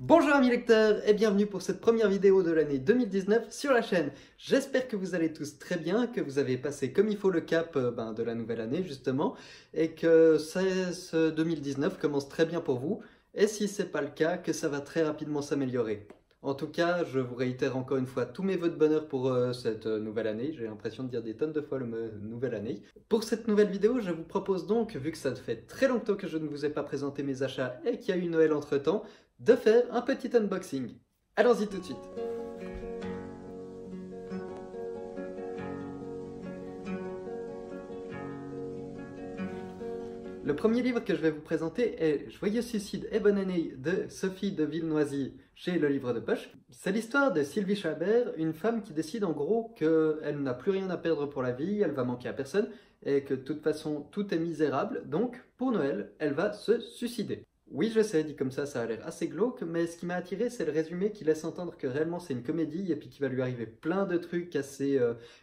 Bonjour amis lecteurs et bienvenue pour cette première vidéo de l'année 2019 sur la chaîne. J'espère que vous allez tous très bien, que vous avez passé comme il faut le cap de la nouvelle année justement et que ce 2019 commence très bien pour vous et si c'est pas le cas, que ça va très rapidement s'améliorer. En tout cas, je vous réitère encore une fois tous mes vœux de bonheur pour cette nouvelle année. J'ai l'impression de dire des tonnes de fois le mot nouvelle année. Pour cette nouvelle vidéo, je vous propose donc, vu que ça fait très longtemps que je ne vous ai pas présenté mes achats et qu'il y a eu Noël entre temps, de faire un petit unboxing. Allons-y tout de suite. Le premier livre que je vais vous présenter est Joyeux suicide et bonne année de Sophie de Villenoisy chez Le Livre de Poche. C'est l'histoire de Sylvie Chabert, une femme qui décide en gros qu'elle n'a plus rien à perdre pour la vie, elle va manquer à personne et que de toute façon tout est misérable, donc pour Noël, elle va se suicider. Oui, je sais, dit comme ça a l'air assez glauque, mais ce qui m'a attiré, c'est le résumé qui laisse entendre que réellement c'est une comédie et puis qu'il va lui arriver plein de trucs assez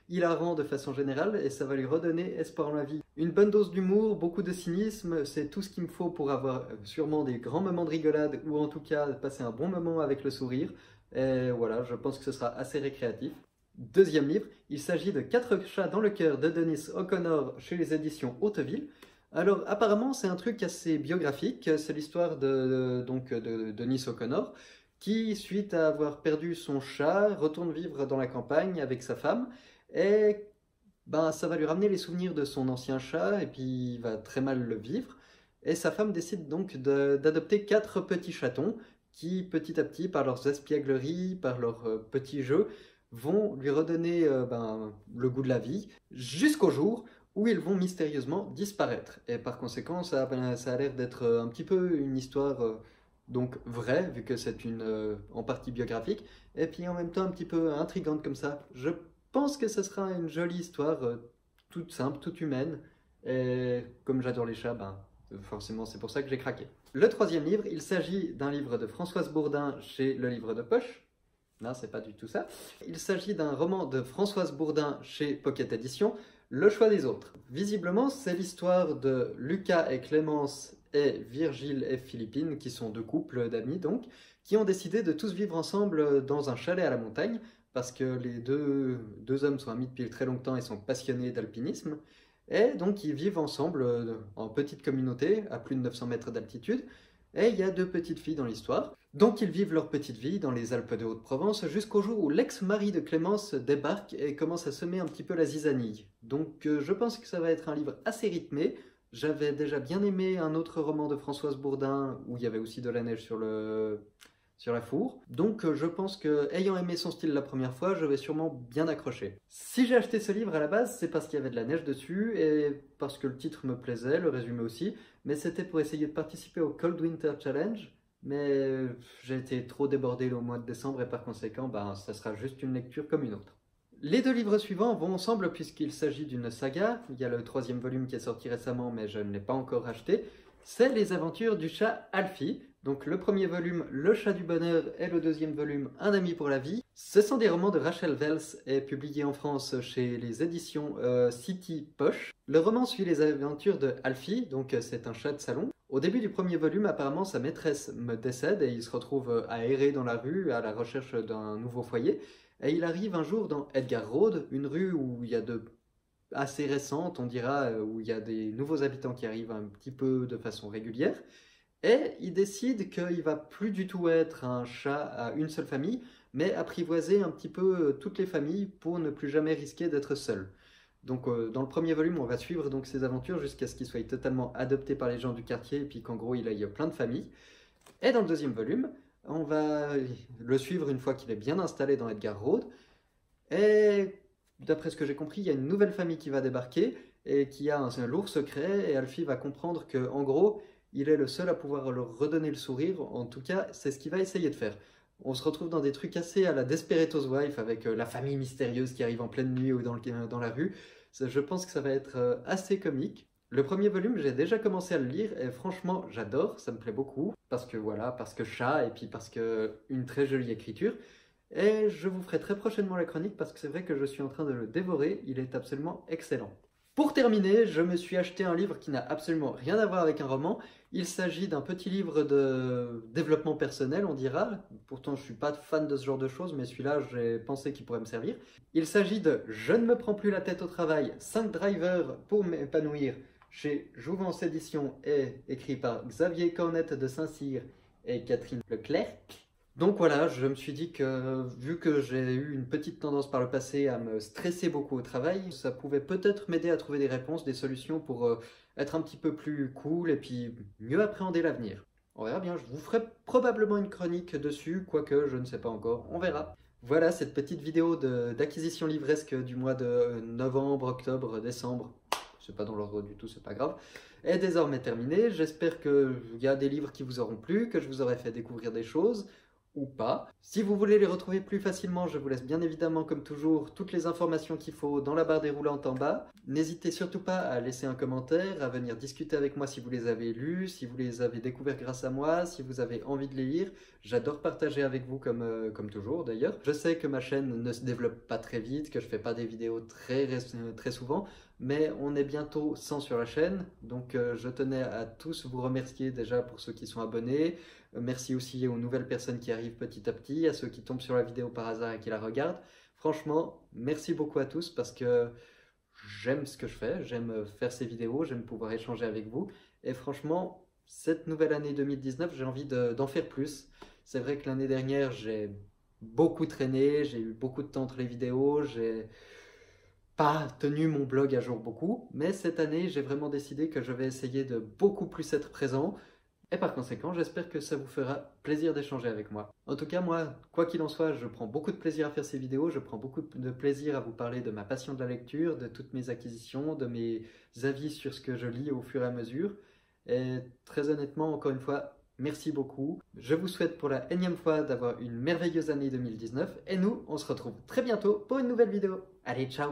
hilarants de façon générale et ça va lui redonner espoir en la vie. Une bonne dose d'humour, beaucoup de cynisme, c'est tout ce qu'il me faut pour avoir sûrement des grands moments de rigolade ou en tout cas passer un bon moment avec le sourire. Et voilà, je pense que ce sera assez récréatif. Deuxième livre, il s'agit de 4 chats dans le cœur de Denis O'Connor chez les éditions Hauteville. Alors apparemment c'est un truc assez biographique, c'est l'histoire de Denis O'Connor qui, suite à avoir perdu son chat, retourne vivre dans la campagne avec sa femme et ça va lui ramener les souvenirs de son ancien chat et puis il va très mal le vivre. Et sa femme décide donc d'adopter 4 petits chatons qui petit à petit, par leurs espiègleries, par leurs petits jeux, vont lui redonner le goût de la vie jusqu'au jour où ils vont mystérieusement disparaître. Et par conséquent, ça a l'air d'être un petit peu une histoire donc vraie, vu que c'est en partie biographique, et puis en même temps un petit peu intrigante comme ça. Je pense que ce sera une jolie histoire, toute simple, toute humaine, et comme j'adore les chats, forcément c'est pour ça que j'ai craqué. Le troisième livre, il s'agit d'un livre de Françoise Bourdin chez Le Livre de Poche. Non, c'est pas du tout ça. Il s'agit d'un roman de Françoise Bourdin chez Pocket Edition, Le choix des autres. Visiblement, c'est l'histoire de Lucas et Clémence et Virgile et Philippine, qui sont deux couples d'amis donc, qui ont décidé de tous vivre ensemble dans un chalet à la montagne, parce que les deux hommes sont amis depuis très longtemps et sont passionnés d'alpinisme. Et donc ils vivent ensemble en petite communauté à plus de 900 mètres d'altitude. Et il y a 2 petites filles dans l'histoire. Donc ils vivent leur petite vie dans les Alpes de Haute-Provence jusqu'au jour où l'ex-mari de Clémence débarque et commence à semer un petit peu la zizanie. Donc je pense que ça va être un livre assez rythmé. J'avais déjà bien aimé un autre roman de Françoise Bourdin où il y avait aussi de la neige sur la four. Donc je pense que, ayant aimé son style la première fois, je vais sûrement bien accrocher. Si j'ai acheté ce livre à la base, c'est parce qu'il y avait de la neige dessus et parce que le titre me plaisait, le résumé aussi, mais c'était pour essayer de participer au Cold Winter Challenge, mais j'ai été trop débordé au mois de décembre et par conséquent, ça sera juste une lecture comme une autre. Les 2 livres suivants vont ensemble puisqu'il s'agit d'une saga. Il y a le 3e volume qui est sorti récemment, mais je ne l'ai pas encore acheté. C'est Les aventures du chat Alfie. Donc le premier volume, Le chat du bonheur, et le 2e volume, Un ami pour la vie. Ce sont des romans de Rachel Vels et publiés en France chez les éditions City Poche. Le roman suit les aventures de Alfie, donc c'est un chat de salon. Au début du premier volume, apparemment sa maîtresse me décède et il se retrouve à errer dans la rue à la recherche d'un nouveau foyer. Et il arrive un jour dans Edgar Road, une rue où il y a assez récente, on dira, où il y a des nouveaux habitants qui arrivent un petit peu de façon régulière. Et il décide qu'il va plus du tout être un chat à une seule famille, mais apprivoiser un petit peu toutes les familles pour ne plus jamais risquer d'être seul. Donc dans le premier volume, on va suivre donc ses aventures jusqu'à ce qu'il soit totalement adopté par les gens du quartier et puis qu'en gros il aille plein de familles. Et dans le 2e volume, on va le suivre une fois qu'il est bien installé dans Edgar Road. Et d'après ce que j'ai compris, il y a une nouvelle famille qui va débarquer et qui a un lourd secret. Et Alfie va comprendre que, en gros, il est le seul à pouvoir leur redonner le sourire. En tout cas, c'est ce qu'il va essayer de faire. On se retrouve dans des trucs assez à la Desperate Housewives avec la famille mystérieuse qui arrive en pleine nuit ou dans la rue. Je pense que ça va être assez comique. Le premier volume, j'ai déjà commencé à le lire et franchement, j'adore, ça me plaît beaucoup. Parce que voilà, parce que chat et puis parce que une très jolie écriture. Et je vous ferai très prochainement la chronique parce que c'est vrai que je suis en train de le dévorer, il est absolument excellent. Pour terminer, je me suis acheté un livre qui n'a absolument rien à voir avec un roman. Il s'agit d'un petit livre de développement personnel, on dira. Pourtant, je ne suis pas fan de ce genre de choses, mais celui-là, j'ai pensé qu'il pourrait me servir. Il s'agit de « Je ne me prends plus la tête au travail, 5 drivers pour m'épanouir » chez Jouvence Éditions et écrit par Xavier Cornette de Saint-Cyr et Catherine Leclerc. Donc voilà, je me suis dit que vu que j'ai eu une petite tendance par le passé à me stresser beaucoup au travail, ça pouvait peut-être m'aider à trouver des réponses, des solutions pour être un petit peu plus cool et puis mieux appréhender l'avenir. On verra bien, je vous ferai probablement une chronique dessus, quoique je ne sais pas encore, on verra. Voilà cette petite vidéo d'acquisition livresque du mois de novembre, octobre, décembre, c'est pas dans l'ordre du tout, c'est pas grave, est désormais terminée. J'espère qu'il y a des livres qui vous auront plu, que je vous aurai fait découvrir des choses, ou pas. Si vous voulez les retrouver plus facilement, je vous laisse bien évidemment, comme toujours, toutes les informations qu'il faut dans la barre déroulante en bas. N'hésitez surtout pas à laisser un commentaire, à venir discuter avec moi si vous les avez lus, si vous les avez découverts grâce à moi, si vous avez envie de les lire. J'adore partager avec vous comme toujours d'ailleurs. Je sais que ma chaîne ne se développe pas très vite, que je fais pas des vidéos très souvent, mais on est bientôt 100 sur la chaîne, donc je tenais à tous vous remercier déjà pour ceux qui sont abonnés. Merci aussi aux nouvelles personnes qui arrivent petit à petit, à ceux qui tombent sur la vidéo par hasard et qui la regardent. Franchement, merci beaucoup à tous parce que j'aime ce que je fais, j'aime faire ces vidéos, j'aime pouvoir échanger avec vous. Et franchement, cette nouvelle année 2019, j'ai envie d'en faire plus. C'est vrai que l'année dernière, j'ai beaucoup traîné, j'ai eu beaucoup de temps entre les vidéos, j'ai pas tenu mon blog à jour beaucoup, mais cette année, j'ai vraiment décidé que je vais essayer de beaucoup plus être présent. Et par conséquent, j'espère que ça vous fera plaisir d'échanger avec moi. En tout cas, moi, quoi qu'il en soit, je prends beaucoup de plaisir à faire ces vidéos, je prends beaucoup de plaisir à vous parler de ma passion de la lecture, de toutes mes acquisitions, de mes avis sur ce que je lis au fur et à mesure. Et très honnêtement, encore une fois, merci beaucoup. Je vous souhaite pour la énième fois d'avoir une merveilleuse année 2019 et nous, on se retrouve très bientôt pour une nouvelle vidéo. Allez, ciao!